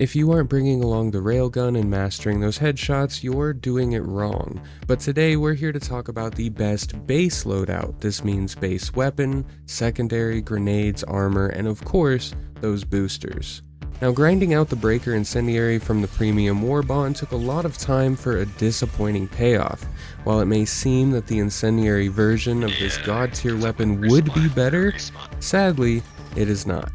If you aren't bringing along the railgun and mastering those headshots, you're doing it wrong. But today we're here to talk about the best base loadout. This means base weapon, secondary, grenades, armor, and of course, those boosters. Now, grinding out the breaker incendiary from the premium war bond took a lot of time for a disappointing payoff. While it may seem that the incendiary version of this god tier weapon would be better, sadly, it is not.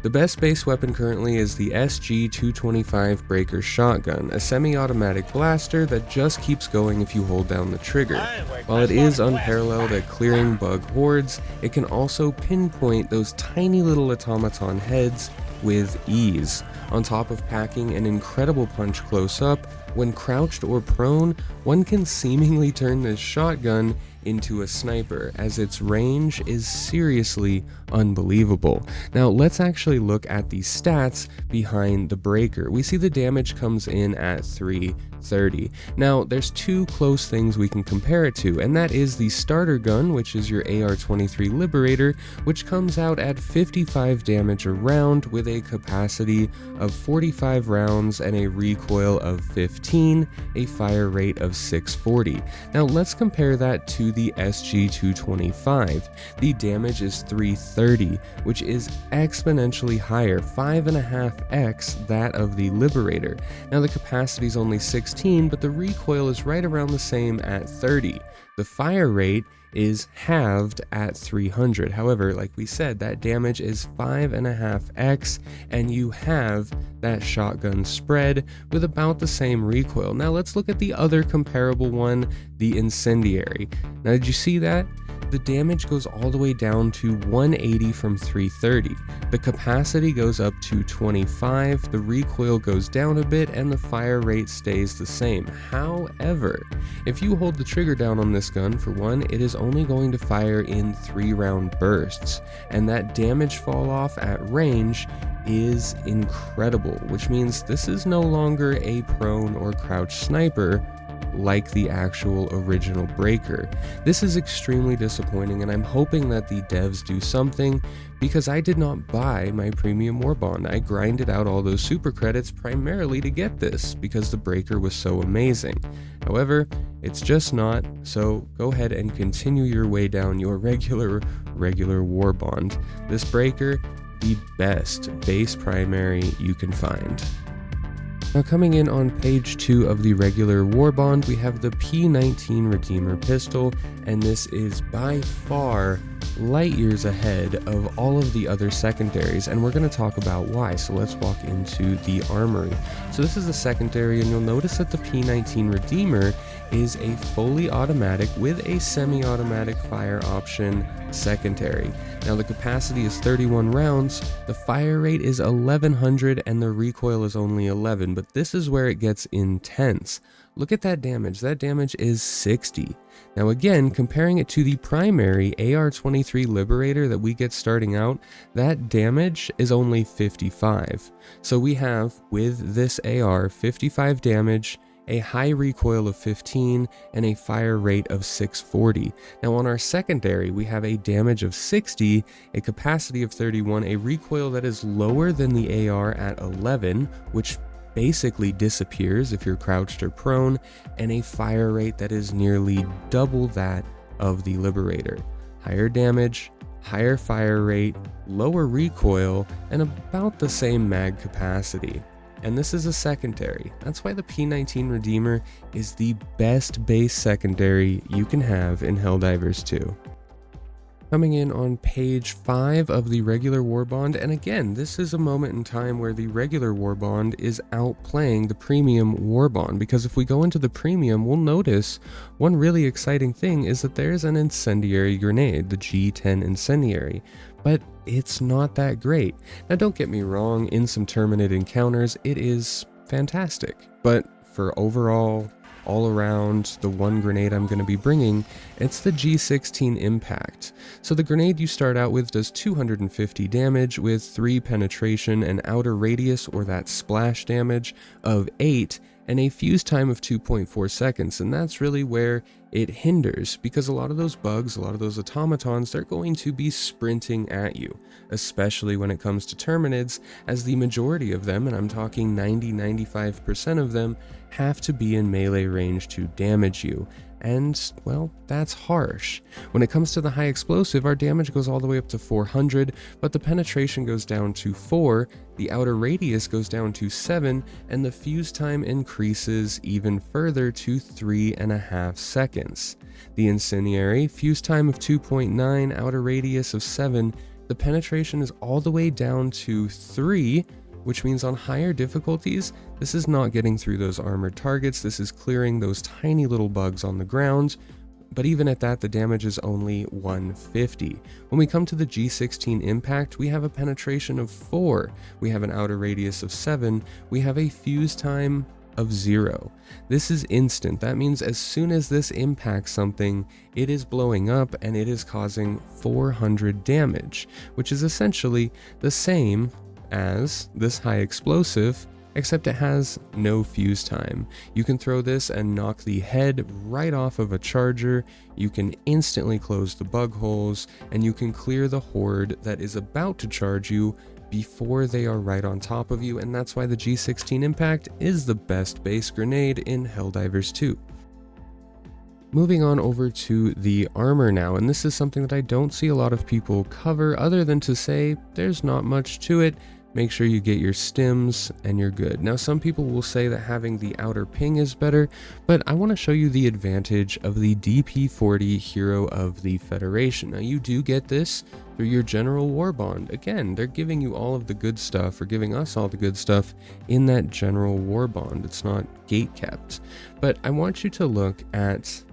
The best base weapon currently is the SG-225 Breaker Shotgun, a semi-automatic blaster that just keeps going if you hold down the trigger. While it is unparalleled at clearing bug hordes, it can also pinpoint those tiny little automaton heads with ease. On top of packing an incredible punch close up, when crouched or prone, one can seemingly turn this shotgun into a sniper, as its range is seriously unbelievable. Now let's actually look at the stats behind the breaker. We see the damage comes in at 330. Now there's two close things we can compare it to, and that is the starter gun, which is your AR-23 Liberator, which comes out at 55 damage a round with a capacity of 45 rounds and a recoil of 15, a fire rate of 640. Now let's compare that to the SG-225. The damage is 330, which is exponentially higher, 5.5x that of the Liberator. Now the capacity is only 16, but the recoil is right around the same at 30. The fire rate is halved at 300. However, like we said, that damage is 5.5x, and you have that shotgun spread with about the same recoil. Now let's look at the other comparable one, the incendiary. Now did you see that? The damage goes all the way down to 180 from 330. The capacity goes up to 25, the recoil goes down a bit, and the fire rate stays the same. However, if you hold the trigger down on this gun, for one, it is only going to fire in 3-round bursts, and that damage fall off at range is incredible, which means this is no longer a prone or crouch sniper like the actual original breaker. This is extremely disappointing, and I'm hoping that the devs do something, because I did not buy my premium war bond. I grinded out all those super credits primarily to get this because the breaker was so amazing. However, it's just not, so go ahead and continue your way down your regular war bond. This breaker, the best base primary you can find. Now coming in on page 2 of the regular war bond, we have the P19 Redeemer pistol, and this is by far light years ahead of all of the other secondaries, and we're going to talk about why. So let's walk into the armory. So this is a secondary, and you'll notice that the P19 Redeemer is a fully automatic with a semi-automatic fire option secondary. Now the capacity is 31 rounds, the fire rate is 1100, and the recoil is only 11, but this is where it gets intense. Look at that damage is 60. Now again, comparing it to the primary AR-23 Liberator that we get starting out, that damage is only 55. So we have, with this AR, 55 damage, a high recoil of 15, and a fire rate of 640. Now on our secondary, we have a damage of 60, a capacity of 31, a recoil that is lower than the AR at 11, which basically disappears if you're crouched or prone, and a fire rate that is nearly double that of the Liberator. Higher damage, higher fire rate, lower recoil, and about the same mag capacity. And this is a secondary. That's why the P19 Redeemer is the best base secondary you can have in Helldivers 2. Coming in on page 5 of the regular war bond, and again, this is a moment in time where the regular war bond is outplaying the premium war bond, because if we go into the premium, we'll notice one really exciting thing is that there's an incendiary grenade, the G10 incendiary, but it's not that great. Now don't get me wrong, in some Terminate encounters, it is fantastic, but for overall, all around, the one grenade I'm going to be bringing, it's the G16 Impact. So the grenade you start out with does 250 damage with 3 penetration and outer radius, or that splash damage, of 8, and a fuse time of 2.4 seconds, and that's really where it hinders, because a lot of those bugs, a lot of those automatons, they're going to be sprinting at you, especially when it comes to Terminids, as the majority of them, and I'm talking 90-95% of them, have to be in melee range to damage you. And, well, that's harsh. When it comes to the high explosive, our damage goes all the way up to 400, but the penetration goes down to 4, the outer radius goes down to 7, and the fuse time increases even further to 3.5 seconds. The incendiary, fuse time of 2.9, outer radius of 7, the penetration is all the way down to 3, which means on higher difficulties, this is not getting through those armored targets, this is clearing those tiny little bugs on the ground, but even at that, the damage is only 150. When we come to the G16 impact, we have a penetration of 4, we have an outer radius of 7, we have a fuse time of 0. This is instant. That means as soon as this impacts something, it is blowing up and it is causing 400 damage, which is essentially the same as this high explosive, except it has no fuse time. You can throw this and knock the head right off of a charger, you can instantly close the bug holes, and you can clear the horde that is about to charge you before they are right on top of you, and that's why the G16 impact is the best base grenade in Helldivers 2. Moving on over to the armor now, and this is something that I don't see a lot of people cover other than to say there's not much to it. Make sure you get your stims and you're good. Now, some people will say that having the outer ping is better, but I want to show you the advantage of the DP40 Hero of the Federation. Now, you do get this through your general war bond. Again, they're giving you all of the good stuff, or giving us all the good stuff in that general war bond. It's not gate kept. But I want you to look at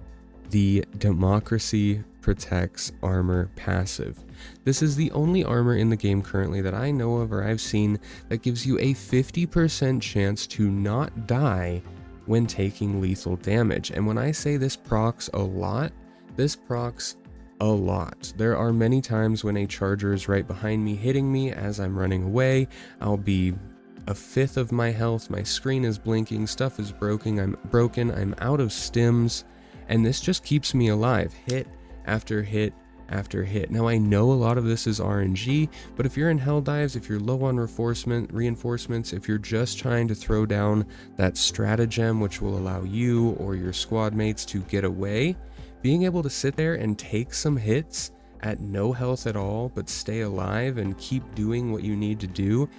the Democracy Protects armor passive. This is the only armor in the game currently that I know of or I've seen that gives you a 50% chance to not die when taking lethal damage. And when I say this procs a lot, this procs a lot. There are many times when a charger is right behind me hitting me as I'm running away. I'll be a fifth of my health, my screen is blinking, stuff is broken, I'm out of stims, and this just keeps me alive, hit after hit after hit. Now, I know a lot of this is RNG, but if you're in Helldives, if you're low on reinforcements, if you're just trying to throw down that stratagem which will allow you or your squad mates to get away, being able to sit there and take some hits at no health at all, but stay alive and keep doing what you need to do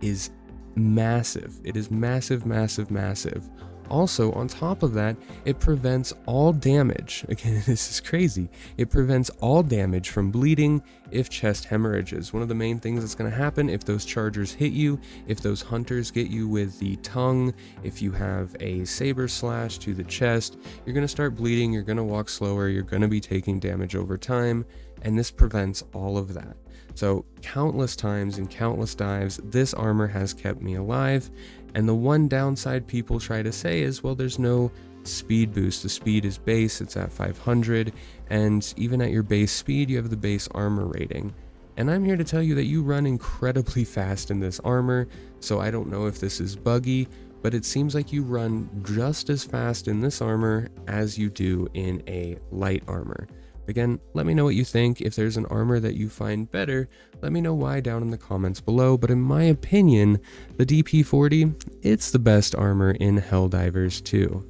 is massive. It is massive, massive, massive. Also, on top of that, it prevents all damage. Again, this is crazy. It prevents all damage from bleeding if chest hemorrhages. One of the main things that's going to happen if those chargers hit you, if those hunters get you with the tongue, if you have a saber slash to the chest, you're going to start bleeding, you're going to walk slower, you're going to be taking damage over time, and this prevents all of that. So countless times and countless dives, this armor has kept me alive. And the one downside people try to say is, well, there's no speed boost. The speed is base, it's at 500, and even at your base speed, you have the base armor rating. And I'm here to tell you that you run incredibly fast in this armor, so I don't know if this is buggy, but it seems like you run just as fast in this armor as you do in a light armor. Again, let me know what you think. If there's an armor that you find better, let me know why down in the comments below. But in my opinion, the DP40, it's the best armor in Helldivers 2.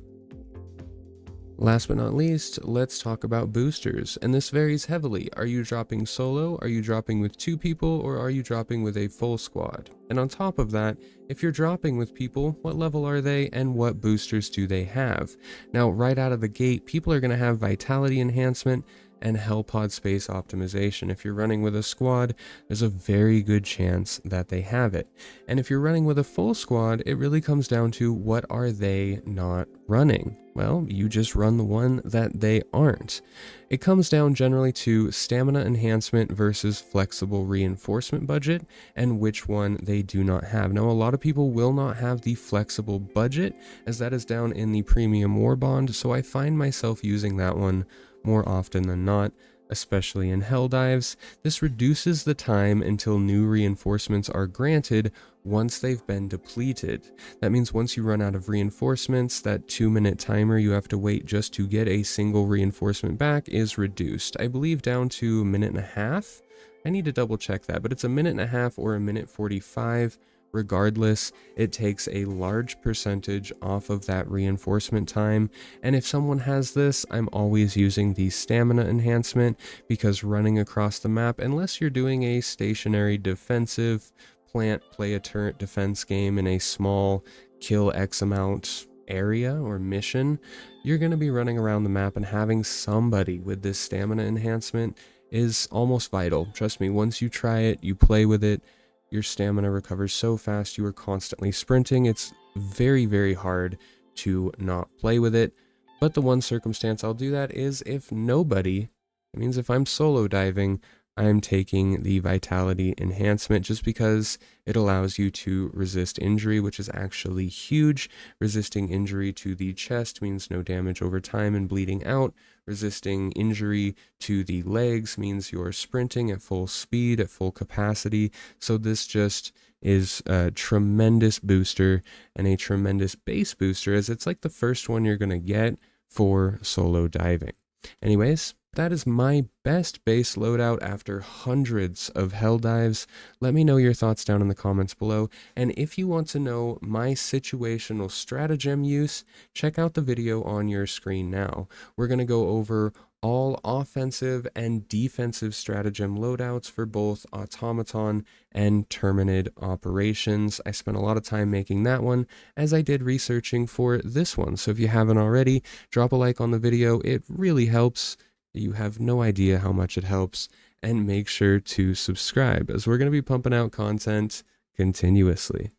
Last but not least, let's talk about boosters, and this varies heavily. Are you dropping solo, are you dropping with 2 people, or are you dropping with a full squad? And on top of that, if you're dropping with people, what level are they and what boosters do they have? Now, right out of the gate, people are going to have vitality enhancement and Hellpod space optimization. If you're running with a squad, there's a very good chance that they have it. And if you're running with a full squad, it really comes down to what are they not running? Well, you just run the one that they aren't. It comes down generally to stamina enhancement versus flexible reinforcement budget and which one they do not have. Now, a lot of people will not have the flexible budget, as that is down in the premium war bond, so I find myself using that one more often than not, especially in Helldives. This reduces the time until new reinforcements are granted once they've been depleted. That means once you run out of reinforcements, that 2-minute timer you have to wait just to get a single reinforcement back is reduced. I believe down to a minute and a half. I need to double check that, but it's a minute and a half or a minute 45. Regardless, it takes a large percentage off of that reinforcement time, and if someone has this, I'm always using the stamina enhancement, because running across the map, unless you're doing a stationary defensive plant play a turret defense game in a small kill X amount area or mission, you're going to be running around the map, and having somebody with this stamina enhancement is almost vital. Trust me, once you try it, you play with it, your stamina recovers so fast, you are constantly sprinting. It's very, very hard to not play with it. But the one circumstance I'll do that is if nobody, it means if I'm solo diving, I'm taking the vitality enhancement, just because it allows you to resist injury, which is actually huge. Resisting injury to the chest means no damage over time and bleeding out. Resisting injury to the legs means you're sprinting at full speed, at full capacity. So this just is a tremendous booster and a tremendous base booster, as it's like the first one you're going to get for solo diving. Anyways, that is my best base loadout after hundreds of Helldives. Let me know your thoughts down in the comments below, and if you want to know my situational stratagem use, check out the video on your screen now. We're going to go over all offensive and defensive stratagem loadouts for both automaton and terminid operations. I spent a lot of time making that one, as I did researching for this one, so if you haven't already, drop a like on the video. It really helps. You have no idea how much it helps, and make sure to subscribe, as we're going to be pumping out content continuously.